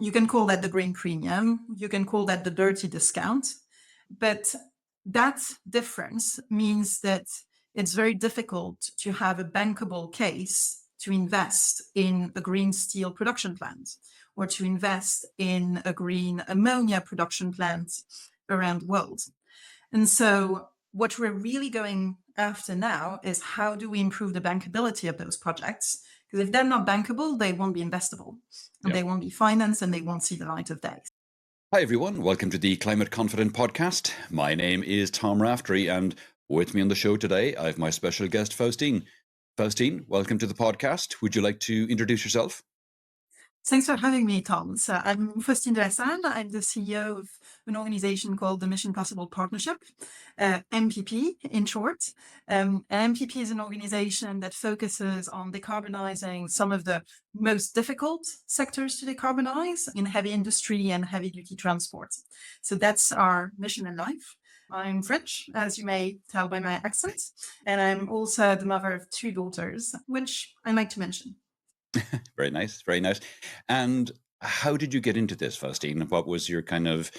You can call that the green premium. You can call that the dirty discount. But that difference means that it's very difficult to have a bankable case to invest in a green steel production plant or to invest in a green ammonia production plant around the world. And so what we're really going after now is how do we improve the bankability of those projects? Because if they're not bankable, they won't be investable, and Yeah. they won't be financed, and they won't see the light of day. Hi, everyone. Welcome to the Climate Confident podcast. My name is Tom Raftery, and with me on the show today, I have my special guest, Faustine. Faustine, welcome to the podcast. Would you like to introduce yourself? Thanks for having me, Tom. So I'm Faustine Delasalle. I'm the CEO of an organization called the Mission Possible Partnership, MPP in short. MPP is an organization that focuses on decarbonising some of the most difficult sectors to decarbonise in heavy industry and heavy duty transport. So that's our mission in life. I'm French, as you may tell by my accent, and I'm also the mother of two daughters, which I like to mention. Very nice, very nice. And how did you get into this, Faustine? What was your kind of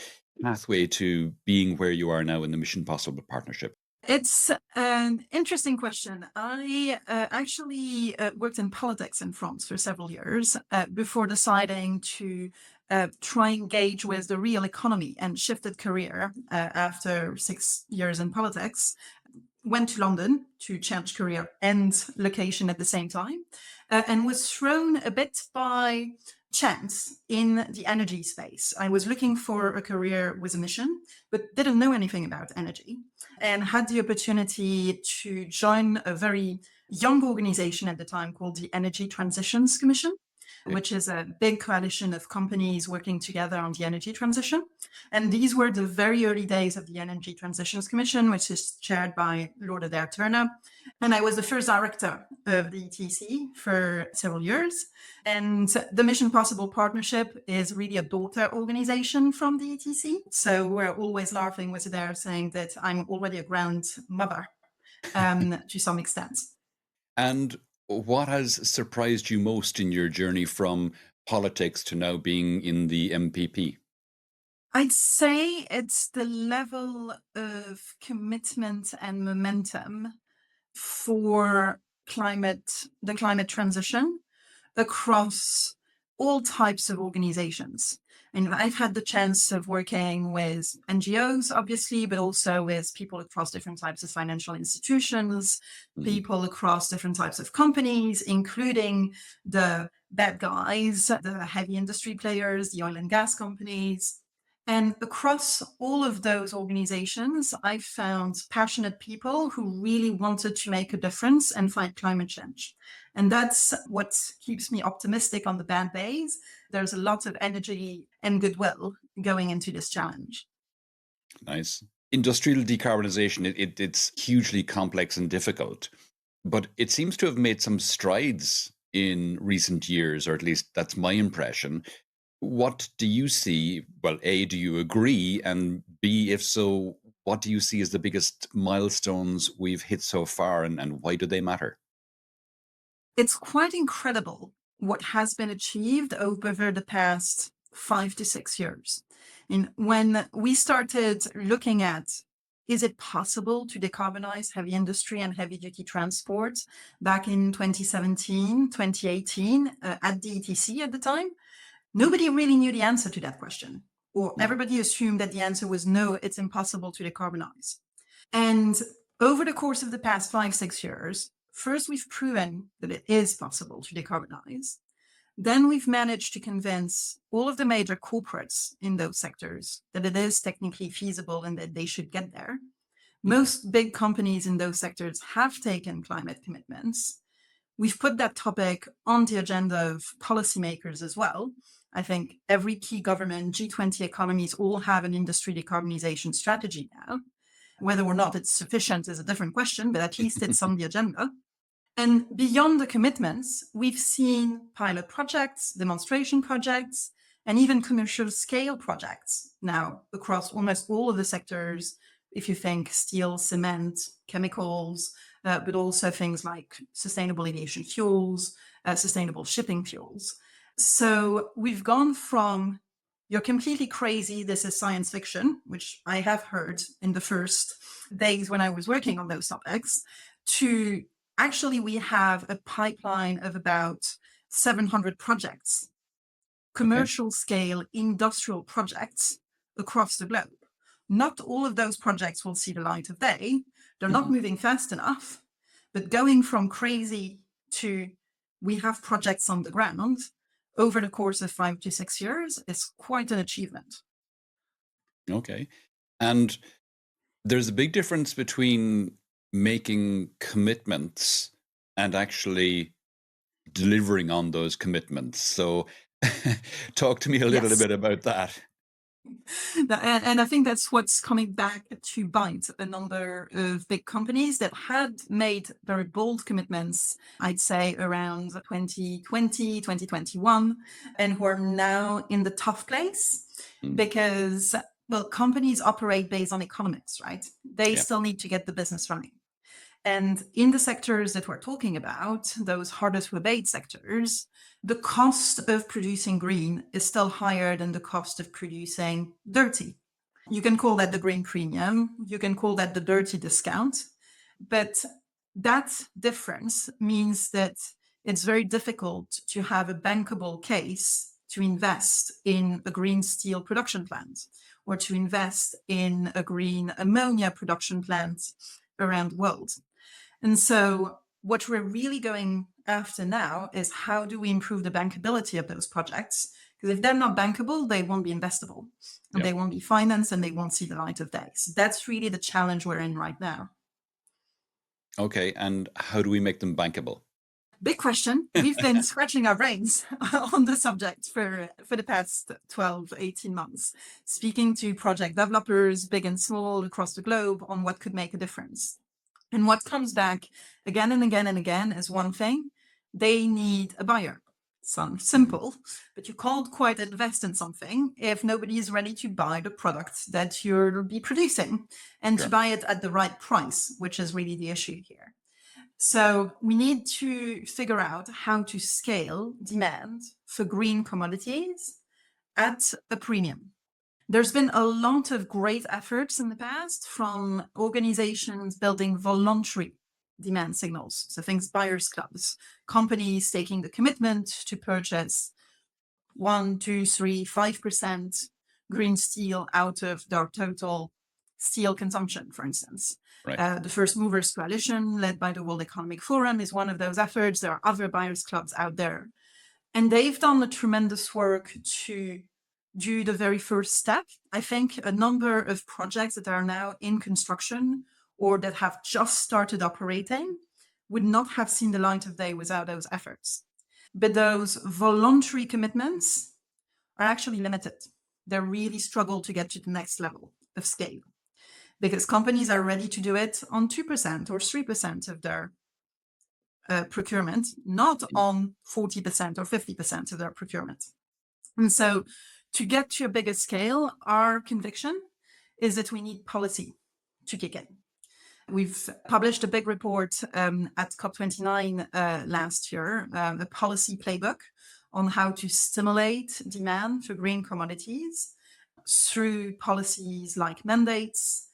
pathway to being where you are now in the Mission Possible partnership? It's an interesting question. I actually worked in politics in France for several years before deciding to try and engage with the real economy and shifted career after 6 years in politics. Went to London to change career and location at the same time, and was thrown a bit by chance in the energy space. I was looking for a career with a mission, but didn't know anything about energy, and had the opportunity to join a very young organization at the time called the Energy Transitions Commission, Yeah. which is a big coalition of companies working together on the energy transition. And these were the very early days of the Energy Transitions Commission, which is chaired by Lord Adair Turner. And I was the first director of the ETC for several years. And the Mission Possible Partnership is really a daughter organization from the ETC. So we're always laughing with Adair saying that I'm already a grandmother to some extent. And what has surprised you most in your journey from politics to now being in the MPP? I'd say it's the level of commitment and momentum for the climate transition across all types of organizations. And I've had the chance of working with NGOs, obviously, but also with people across different types of financial institutions, Mhm. people across different types of companies, including the bad guys, the heavy industry players, the oil and gas companies. And across all of those organizations, I found passionate people who really wanted to make a difference and fight climate change. And that's what keeps me optimistic on the bad days. There's a lot of energy and goodwill going into this challenge. Nice. Industrial decarbonisation, it's hugely complex and difficult, but it seems to have made some strides in recent years, or at least that's my impression. What do you see? Well, A, do you agree? And B, if so, what do you see as the biggest milestones we've hit so far, and why do they matter? It's quite incredible what has been achieved over the past 5 to 6 years. And when we started looking at is it possible to decarbonize heavy industry and heavy duty transport back in 2017, 2018 at the ETC at the time, nobody really knew the answer to that question. Or No. everybody assumed that the answer was no, it's impossible to decarbonize. And over the course of the past 5, 6 years, first we've proven that it is possible to decarbonize. Then we've managed to convince all of the major corporates in those sectors that it is technically feasible and that they should get there. Most big companies in those sectors have taken climate commitments. We've put that topic on the agenda of policymakers as well. I think every key government, G20 economies, all have an industry decarbonization strategy now. Whether or not it's sufficient is a different question, but at least it's on the agenda. And beyond the commitments, we've seen pilot projects, demonstration projects, and even commercial scale projects now across almost all of the sectors. If you think steel, cement, chemicals, but also things like sustainable aviation fuels, sustainable shipping fuels. So we've gone from "you're completely crazy, this is science fiction," which I have heard in the first days when I was working on those topics, to actually we have a pipeline of about 700 projects, Okay. commercial scale industrial projects across the globe. Not all of those projects will see the light of day. They're not Mhm. moving fast enough, but going from crazy to we have projects on the ground over the course of 5 to 6 years is quite an achievement. Okay. And there's a big difference between making commitments and actually delivering on those commitments. So talk to me a little Yes. bit about that. And I think that's what's coming back to bite a number of big companies that had made very bold commitments, I'd say around 2020, 2021, and who are now in the tough place Mm. because, well, companies operate based on economies, right? They Yeah. still need to get the business running. And in the sectors that we're talking about, those harder to abate sectors, the cost of producing green is still higher than the cost of producing dirty. You can call that the green premium, you can call that the dirty discount, but that difference means that it's very difficult to have a bankable case to invest in a green steel production plant or to invest in a green ammonia production plant around the world. And so what we're really going after now is how do we improve the bankability of those projects? Because if they're not bankable, they won't be investable and Yeah. they won't be financed and they won't see the light of day. So that's really the challenge we're in right now. Okay. And how do we make them bankable? Big question. We've been scratching our brains on the subject for the past 12, 18 months, speaking to project developers, big and small, across the globe on what could make a difference. And what comes back again and again and again is one thing: they need a buyer. Sounds Mhm. simple, but you can't quite invest in something if nobody is ready to buy the product that you'll be producing and to Sure. buy it at the right price, which is really the issue here. So we need to figure out how to scale demand for green commodities at a premium. There's been a lot of great efforts in the past from organizations building voluntary demand signals. So things buyers clubs, companies taking the commitment to purchase 1, 2, 3, 5% green steel out of their total steel consumption, for instance. Right. The First Movers Coalition, led by the World Economic Forum, is one of those efforts. There are other buyers clubs out there. And they've done a tremendous work to do the very first step. I think a number of projects that are now in construction or that have just started operating would not have seen the light of day without those efforts. But those voluntary commitments are actually limited. They really struggle to get to the next level of scale because companies are ready to do it on 2% or 3% of their procurement, not Mm. on 40% or 50% of their procurement. And so to get to a bigger scale, our conviction is that we need policy to kick in. We've published a big report at COP29 last year, a policy playbook on how to stimulate demand for green commodities through policies like mandates,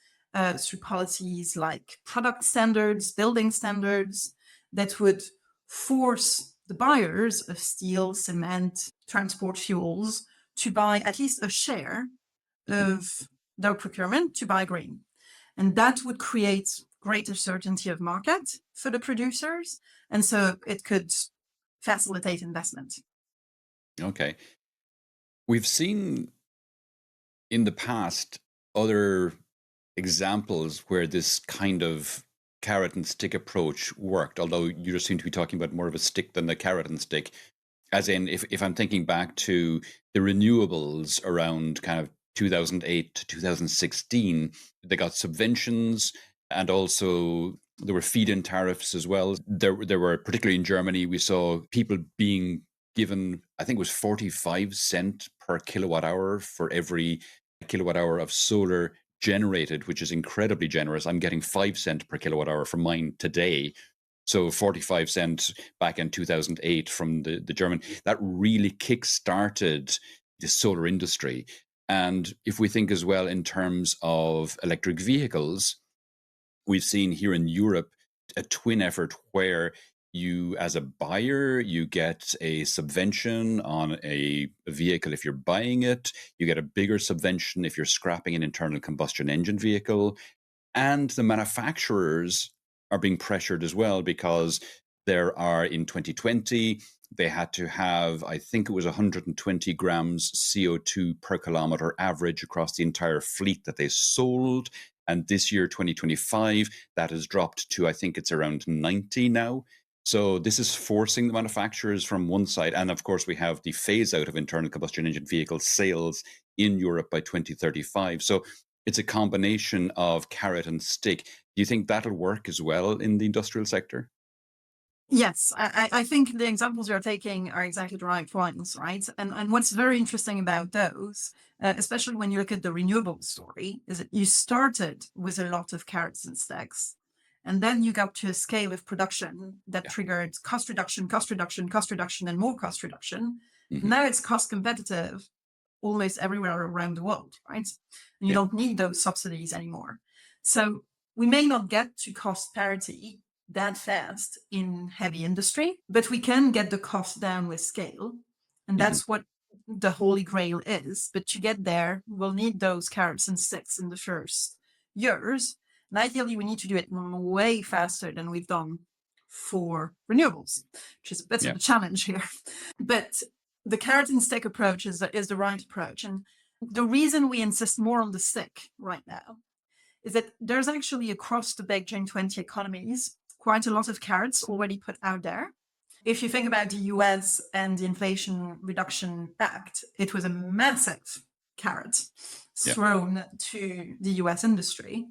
through policies like product standards, building standards that would force the buyers of steel, cement, transport fuels to buy at least a share Mhm. of their procurement to buy green. And that would create greater certainty of market for the producers. And so it could facilitate investment. Okay. We've seen in the past other examples where this kind of carrot and stick approach worked, although you just seem to be talking about more of a stick than the carrot and stick. As in, if I'm thinking back to the renewables around kind of 2008 to 2016, they got subventions and also there were feed-in tariffs as well. There were, particularly in Germany, we saw people being given, I think it was 45 cents per kilowatt hour for every kilowatt hour of solar generated, which is incredibly generous. I'm getting 5 cents per kilowatt hour from mine today. So 45 cents back in 2008 from the German, that really kick-started the solar industry. And if we think as well in terms of electric vehicles, we've seen here in Europe a twin effort where you, as a buyer, you get a subvention on a vehicle if you're buying it. You get a bigger subvention if you're scrapping an internal combustion engine vehicle. And the manufacturers are being pressured as well because there are, in 2020, they had to have, I think it was 120 grams CO2 per kilometer average across the entire fleet that they sold. And this year, 2025, that has dropped to, I think it's around 90 now. So this is forcing the manufacturers from one side. And of course, we have the phase out of internal combustion engine vehicle sales in Europe by 2035. So it's a combination of carrot and stick. Do you think that'll work as well in the industrial sector? Yes, I think the examples you're taking are exactly the right ones, right? And what's very interesting about those, especially when you look at the renewable story, is that you started with a lot of carrots and sticks, and then you got to a scale of production that Yeah. triggered cost reduction, cost reduction, cost reduction, and more cost reduction. Hmm. Now it's cost competitive almost everywhere around the world, right? And you Yeah. don't need those subsidies anymore. So we may not get to cost parity that fast in heavy industry, but we can get the cost down with scale. And Hmm. that's what the holy grail is. But to get there, we'll need those carrots and sticks in the first years. And ideally, we need to do it way faster than we've done for renewables, which is a bit Yeah. of a challenge here. But the carrot and stick approach is the right approach. And the reason we insist more on the stick right now is that there's actually across the big G20 economies quite a lot of carrots already put out there. If you think about the US and the Inflation Reduction Act, it was a massive carrot thrown to the US industry.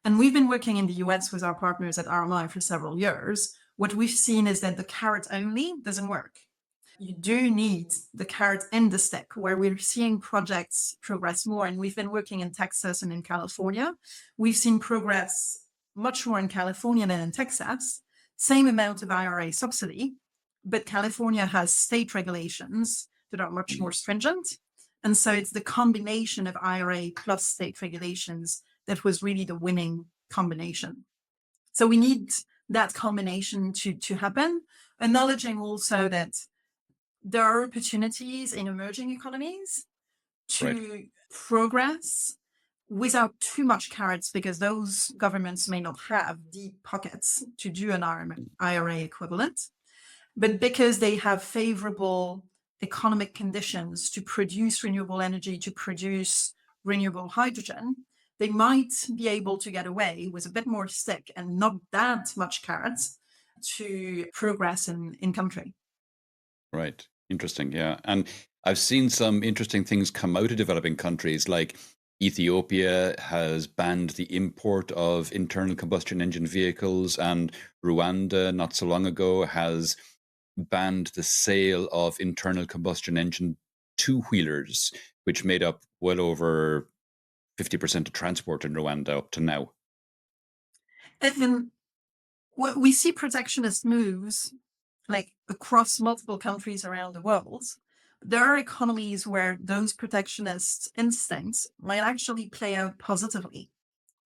And we've been working in the US with our partners at RMI for several years. What we've seen is that the carrot only doesn't work. You do need the carrot and the stick, where we're seeing projects progress more. And we've been working in Texas and in California. We've seen progress much more in California than in Texas. Same amount of IRA subsidy, but California has state regulations that are much more stringent. And so it's the combination of IRA plus state regulations that was really the winning combination. So we need that combination to happen, acknowledging also that there are opportunities in emerging economies to progress without too much carrots, because those governments may not have deep pockets to do an IRA equivalent, but because they have favorable economic conditions to produce renewable energy, to produce renewable hydrogen, they might be able to get away with a bit more stick and not that much carrots to progress in country. Right. Interesting. Yeah. And I've seen some interesting things come out of developing countries, like Ethiopia has banned the import of internal combustion engine vehicles, and Rwanda, not so long ago, has banned the sale of internal combustion engine two-wheelers, which made up well over 50% of transport in Rwanda up to now. And we see protectionist moves like across multiple countries around the world. There are economies where those protectionist instincts might actually play out positively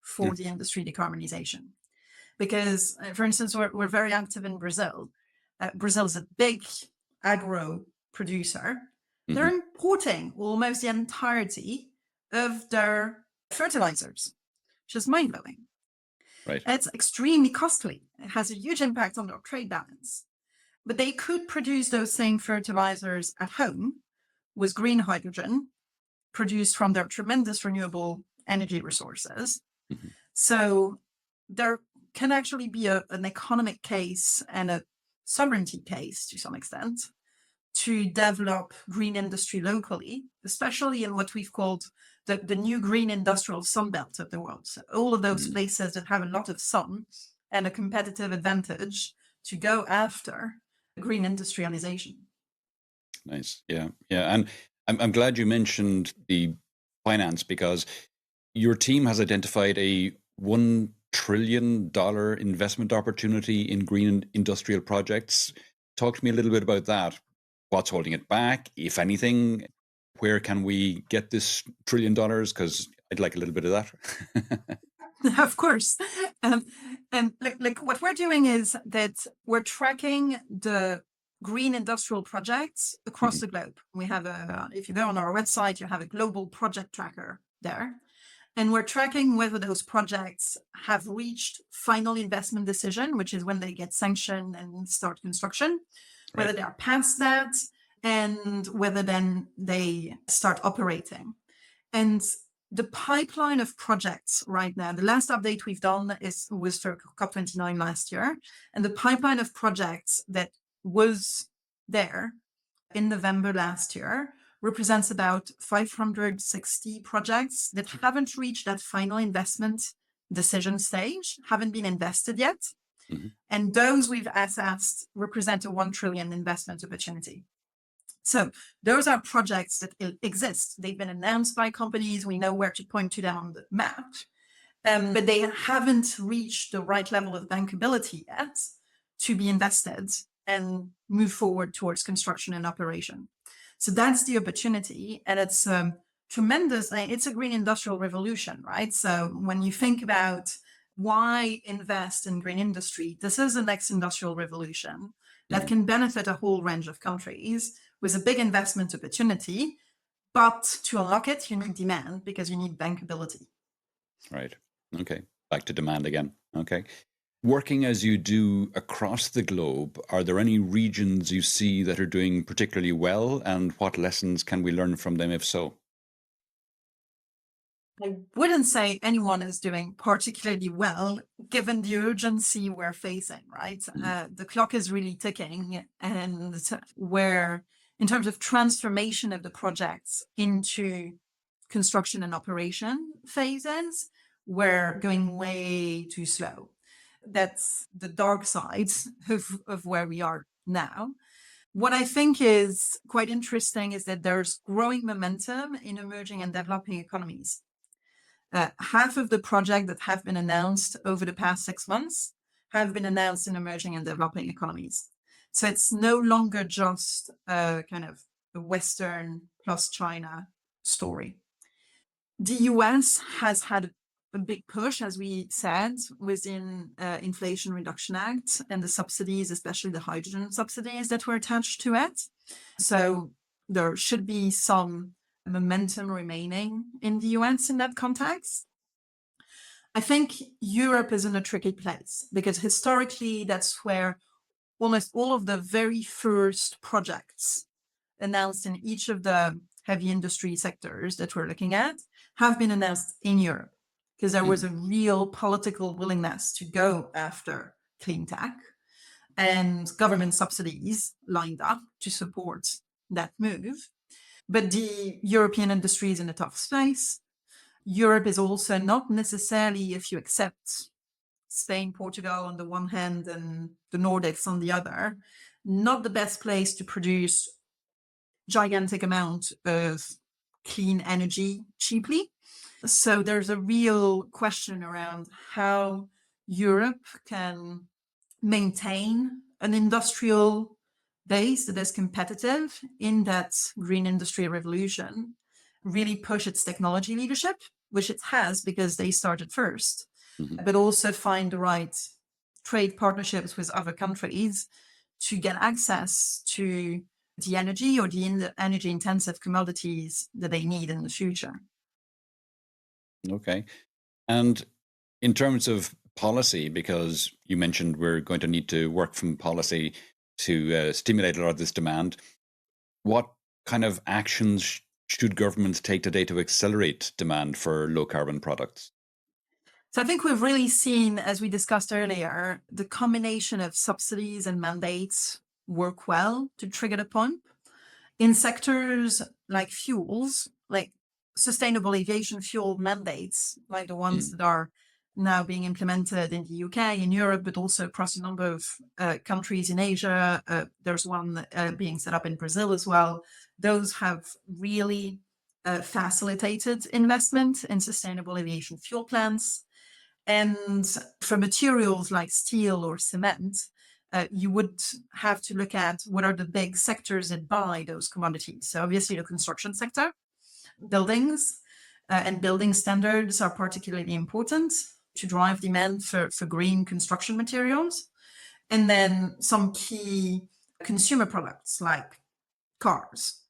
for the industry decarbonization. Because, for instance, we're very active in Brazil. Brazil is a big agro producer. They're importing almost the entirety of their fertilizers, which is mind blowing. Right. It's extremely costly. It has a huge impact on their trade balance. But they could produce those same fertilizers at home with green hydrogen produced from their tremendous renewable energy resources. So there can actually be an economic case and a sovereignty case to some extent to develop green industry locally, especially in what we've called the new green industrial sunbelt of the world. So all of those places that have a lot of sun and a competitive advantage to go after green industrialization. Nice. Yeah. Yeah. And I'm glad you mentioned the finance, because your team has identified a trillion investment opportunity in green industrial projects. Talk to me a little bit about that. What's holding it back, if anything? Where can we get this $1 trillion? Because I'd like a little bit of that. Of course. Um, and like what we're doing is that we're tracking the green industrial projects across the globe. We have if you go on our website, you have a global project tracker there. And we're tracking whether those projects have reached final investment decision, which is when they get sanctioned and start construction, whether Right. they're past that, and whether then they start operating. And the pipeline of projects right now, the last update we've done was for COP29 last year. And the pipeline of projects that was there in November last year represents about 560 projects that haven't reached that final investment decision stage, haven't been invested yet. Mhm. And those we've assessed represent a 1 trillion investment opportunity. So those are projects that exist. They've been announced by companies. We know where to point to them on the map, but they haven't reached the right level of bankability yet to be invested and move forward towards construction and operation. So that's the opportunity, and it's tremendous. It's a green industrial revolution, right? So when you think about why invest in green industry, this is the next industrial revolution that can benefit a whole range of countries with a big investment opportunity. But to unlock it, you need demand because you need bankability. Right. Okay. Back to demand again. Okay. Working as you do across the globe, are there any regions you see that are doing particularly well, and what lessons can we learn from them if so? I wouldn't say anyone is doing particularly well, given the urgency we're facing, right? The clock is really ticking, and where, in terms of transformation of the projects into construction and operation phases, we're going way too slow. That's the dark side of where we are now. What I think is quite interesting is that there's growing momentum in emerging and developing economies. Half of the projects that have been announced over the past 6 months have been announced in emerging and developing economies. So it's no longer just kind of a Western plus China story. The US has had a big push, as we said, within Inflation Reduction Act and the subsidies, especially the hydrogen subsidies that were attached to it. So there should be some momentum remaining in the US in that context. I think Europe is in a tricky place because historically that's where almost all of the very first projects announced in each of the heavy industry sectors that we're looking at have been announced in Europe because there was a real political willingness to go after clean tech and government subsidies lined up to support that move. But the European industry is in a tough space. Europe is also not necessarily, if you accept Spain, Portugal on the one hand and the Nordics on the other, not the best place to produce gigantic amount of clean energy cheaply. So there's a real question around how Europe can maintain an industrial base that is competitive in that green industry revolution, really push its technology leadership, which it has because they started first, but also find the right trade partnerships with other countries to get access to the energy or the energy intensive commodities that they need in the future. Okay. And in terms of policy, because you mentioned we're going to need to work from policy to stimulate a lot of this demand, what kind of actions should governments take today to accelerate demand for low carbon products? So I think we've really seen, as we discussed earlier, the combination of subsidies and mandates work well to trigger the pump. In sectors like fuels, like sustainable aviation fuel mandates, like the ones that are now being implemented in the UK, in Europe, but also across a number of countries in Asia. There's one being set up in Brazil as well. Those have really facilitated investment in sustainable aviation fuel plants. And for materials like steel or cement, you would have to look at what are the big sectors that buy those commodities. So obviously the construction sector, buildings, and building standards are particularly important to drive demand for green construction materials. And then some key consumer products like cars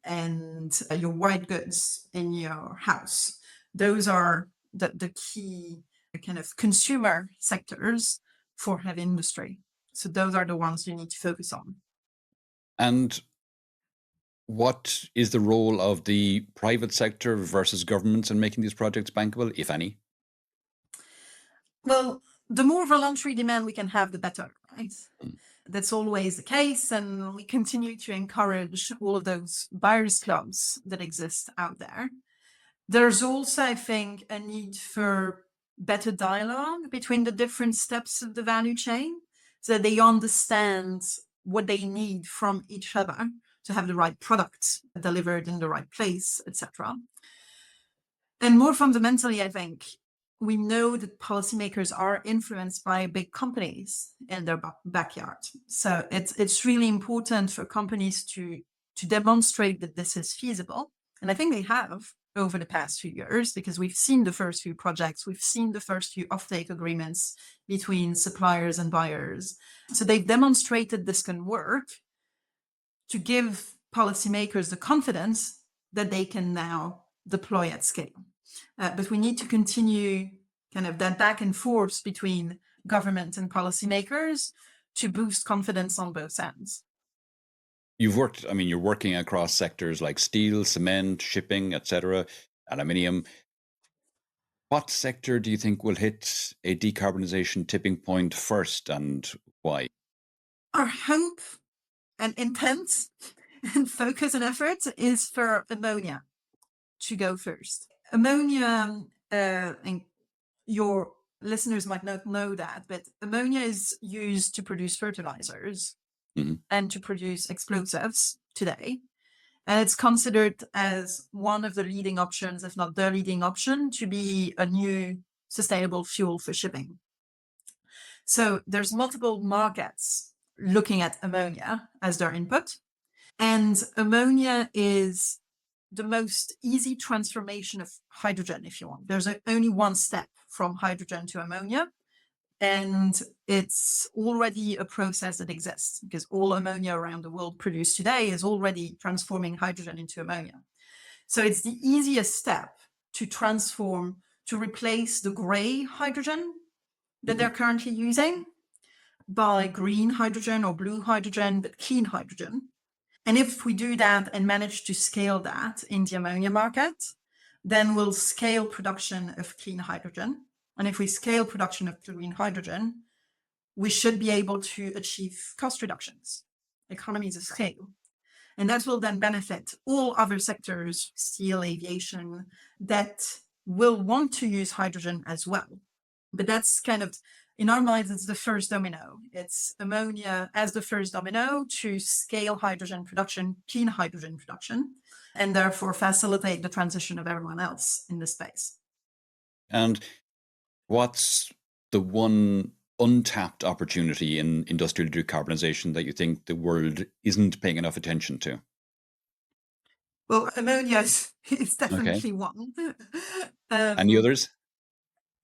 and your white goods in your house. Those are the key kind of consumer sectors for heavy industry. So those are the ones you need to focus on. And what is the role of the private sector versus governments in making these projects bankable, if any? Well, the more voluntary demand we can have, the better, right? Mm. That's always the case, and we continue to encourage all of those buyers clubs that exist out there. There's also, I think, a need for better dialogue between the different steps of the value chain so that they understand what they need from each other to have the right products delivered in the right place, etc. And more fundamentally, I think we know that policymakers are influenced by big companies in their backyard. So it's really important for companies to demonstrate that this is feasible. And I think they have over the past few years, because we've seen the first few projects, we've seen the first few offtake agreements between suppliers and buyers. So they've demonstrated this can work to give policymakers the confidence that they can now deploy at scale. But we need to continue kind of that back and forth between government and policymakers to boost confidence on both ends. You're working across sectors like steel, cement, shipping, etc., aluminium. What sector do you think will hit a decarbonisation tipping point first, and why? Our hope and intent and focus and effort is for ammonia to go first. Ammonia, and your listeners might not know that, but ammonia is used to produce fertilizers and to produce explosives today. And it's considered as one of the leading options, if not the leading option, to be a new sustainable fuel for shipping. So there's multiple markets looking at ammonia as their input. And ammonia is the most easy transformation of hydrogen, if you want. There's only one step from hydrogen to ammonia, and it's already a process that exists because all ammonia around the world produced today is already transforming hydrogen into ammonia. So it's the easiest step to transform, to replace the gray hydrogen that they're currently using by green hydrogen or blue hydrogen, but clean hydrogen. And if we do that and manage to scale that in the ammonia market, then we'll scale production of clean hydrogen. And if we scale production of green hydrogen, we should be able to achieve cost reductions, economies of scale. And that will then benefit all other sectors, steel, aviation, that will want to use hydrogen as well. But that's kind of, in our minds, it's the first domino. It's ammonia as the first domino to scale hydrogen production, clean hydrogen production, and therefore facilitate the transition of everyone else in this space. And what's the one untapped opportunity in industrial decarbonisation that you think the world isn't paying enough attention to? Well, ammonia is definitely one. Any others?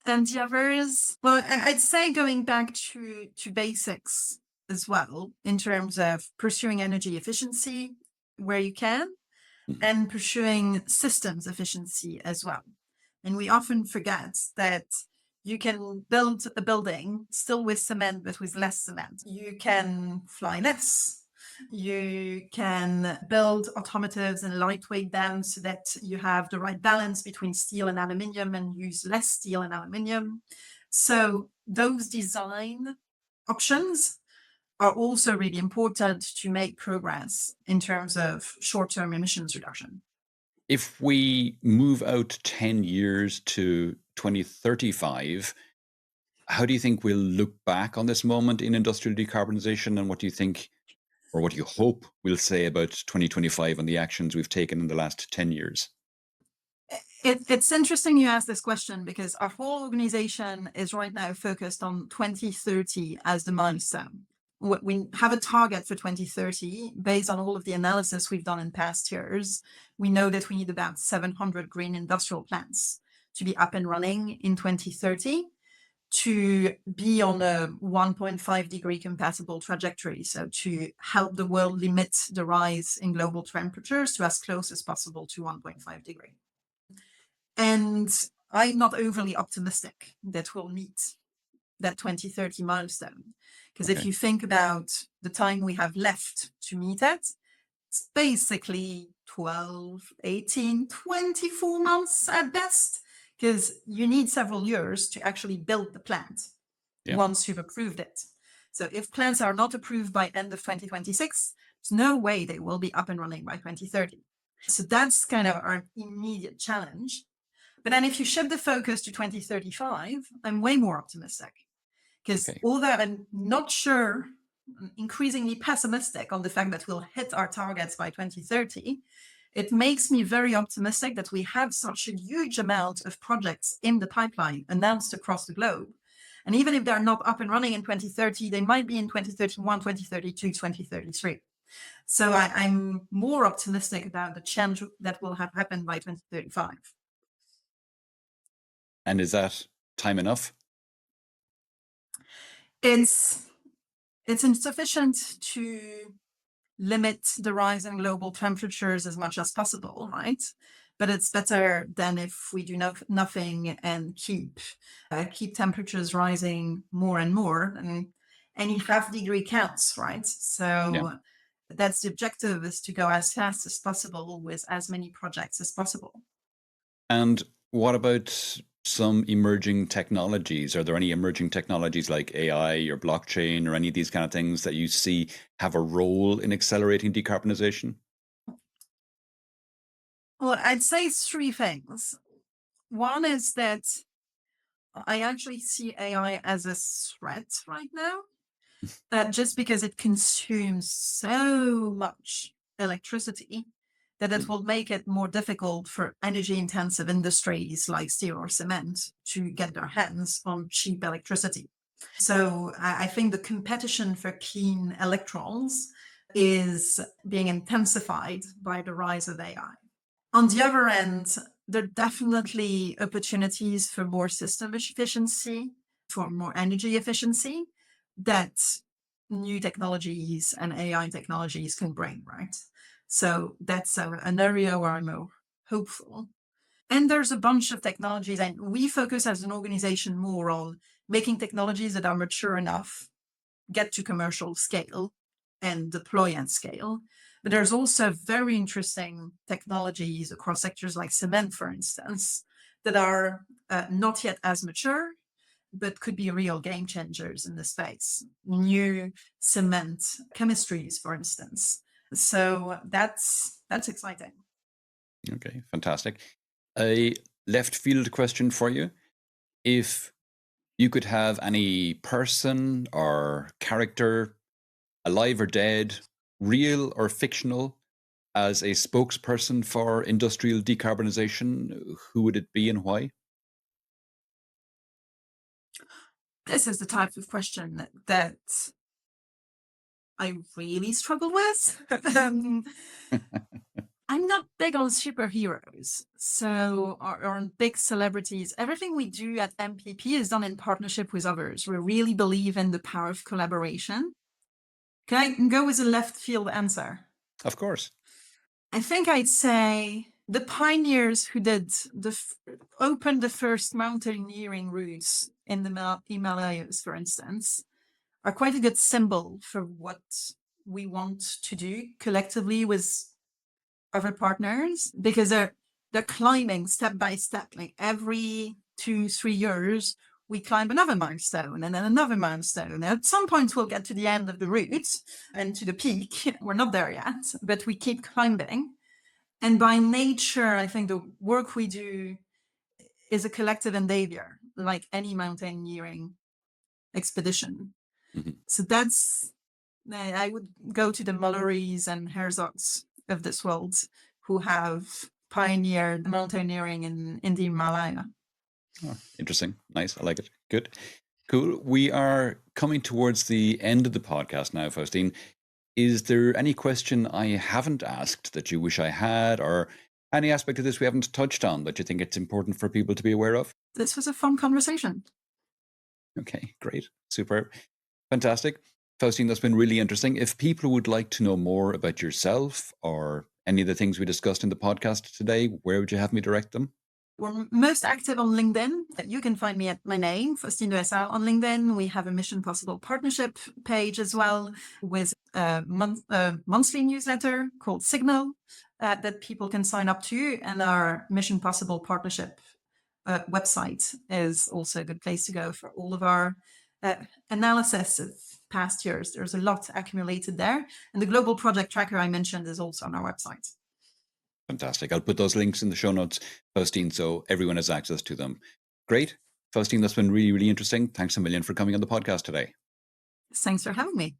And the others, well, I'd say going back to basics as well, in terms of pursuing energy efficiency where you can, and pursuing systems efficiency as well. And we often forget that you can build a building still with cement, but with less cement. You can fly less. You can build automatives and lightweight them so that you have the right balance between steel and aluminium and use less steel and aluminium. So those design options are also really important to make progress in terms of short-term emissions reduction. If we move out 10 years to 2035, how do you think we'll look back on this moment in industrial decarbonisation, and what do you think, or what do you hope we'll say about 2025 and the actions we've taken in the last 10 years? It's interesting you ask this question because our whole organization is right now focused on 2030 as the milestone. We have a target for 2030 based on all of the analysis we've done in past years. We know that we need about 700 green industrial plants to be up and running in 2030 to be on a 1.5 degree compatible trajectory. So to help the world limit the rise in global temperatures to as close as possible to 1.5 degree. And I'm not overly optimistic that we'll meet that 2030 milestone. Because if Okay. you think about the time we have left to meet it, it's basically 12, 18, 24 months at best, because you need several years to actually build the plant Yeah. once you've approved it. So if plants are not approved by end of 2026, there's no way they will be up and running by 2030. So that's kind of our immediate challenge. But then if you shift the focus to 2035, I'm way more optimistic. Because Okay. although I'm not sure, I'm increasingly pessimistic on the fact that we'll hit our targets by 2030, it makes me very optimistic that we have such a huge amount of projects in the pipeline announced across the globe. And even if they're not up and running in 2030, they might be in 2031, 2032, 2033. So I'm more optimistic about the change that will have happened by 2035. And is that time enough? It's insufficient to limit the rise in global temperatures as much as possible, right? But it's better than if we do nothing and keep temperatures rising more and more. And any half degree counts, right? So that's the objective, is to go as fast as possible with as many projects as possible. And what about some emerging technologies? Are there any emerging technologies like AI or blockchain or any of these kind of things that you see have a role in accelerating decarbonisation? Well, I'd say three things. One is that I actually see AI as a threat right now, just because it consumes so much electricity that it will make it more difficult for energy intensive industries like steel or cement to get their hands on cheap electricity. So I think the competition for clean electrons is being intensified by the rise of AI. On the other end, there are definitely opportunities for more system efficiency, for more energy efficiency that new technologies and AI technologies can bring, right? So that's an area where I'm more hopeful. And there's a bunch of technologies, and we focus as an organization more on making technologies that are mature enough, get to commercial scale, and deploy at scale. But there's also very interesting technologies across sectors like cement, for instance, that are not yet as mature, but could be real game changers in the space. New cement chemistries, for instance. So that's exciting. Okay, fantastic. A left field question for you. If you could have any person or character, alive or dead, real or fictional, as a spokesperson for industrial decarbonisation, who would it be and why? This is the type of question that I really struggle with. I'm not big on superheroes, so or on big celebrities. Everything we do at MPP is done in partnership with others. We really believe in the power of collaboration. Can I go with a left field answer? Of course. I think I'd say the pioneers who did opened the first mountaineering routes in the Himalayas, for instance, are quite a good symbol for what we want to do collectively with other partners, because they're climbing step by step. Like every 2-3 years, we climb another milestone and then another milestone. And at some point, we'll get to the end of the route and to the peak. We're not there yet, but we keep climbing. And by nature, I think the work we do is a collective endeavor, like any mountaineering expedition. Mhm. So that's, I would go to the Mullerys and Herzogs of this world, who have pioneered mountaineering in the Himalaya. Oh, interesting. Nice. I like it. Good. Cool. We are coming towards the end of the podcast now, Faustine. Is there any question I haven't asked that you wish I had, or any aspect of this we haven't touched on that you think it's important for people to be aware of? This was a fun conversation. Okay, great. Super. Fantastic. Faustine, that's been really interesting. If people would like to know more about yourself or any of the things we discussed in the podcast today, where would you have me direct them? We're most active on LinkedIn. You can find me at my name, Faustine Delasalle, on LinkedIn. We have a Mission Possible partnership page as well, with a monthly newsletter called Signal that people can sign up to. And our Mission Possible partnership website is also a good place to go for all of our analysis of past years. There's a lot accumulated there. And the global project tracker I mentioned is also on our website. Fantastic. I'll put those links in the show notes, Faustine, so everyone has access to them. Great. Faustine, that's been really, really interesting. Thanks a million for coming on the podcast today. Thanks for having me.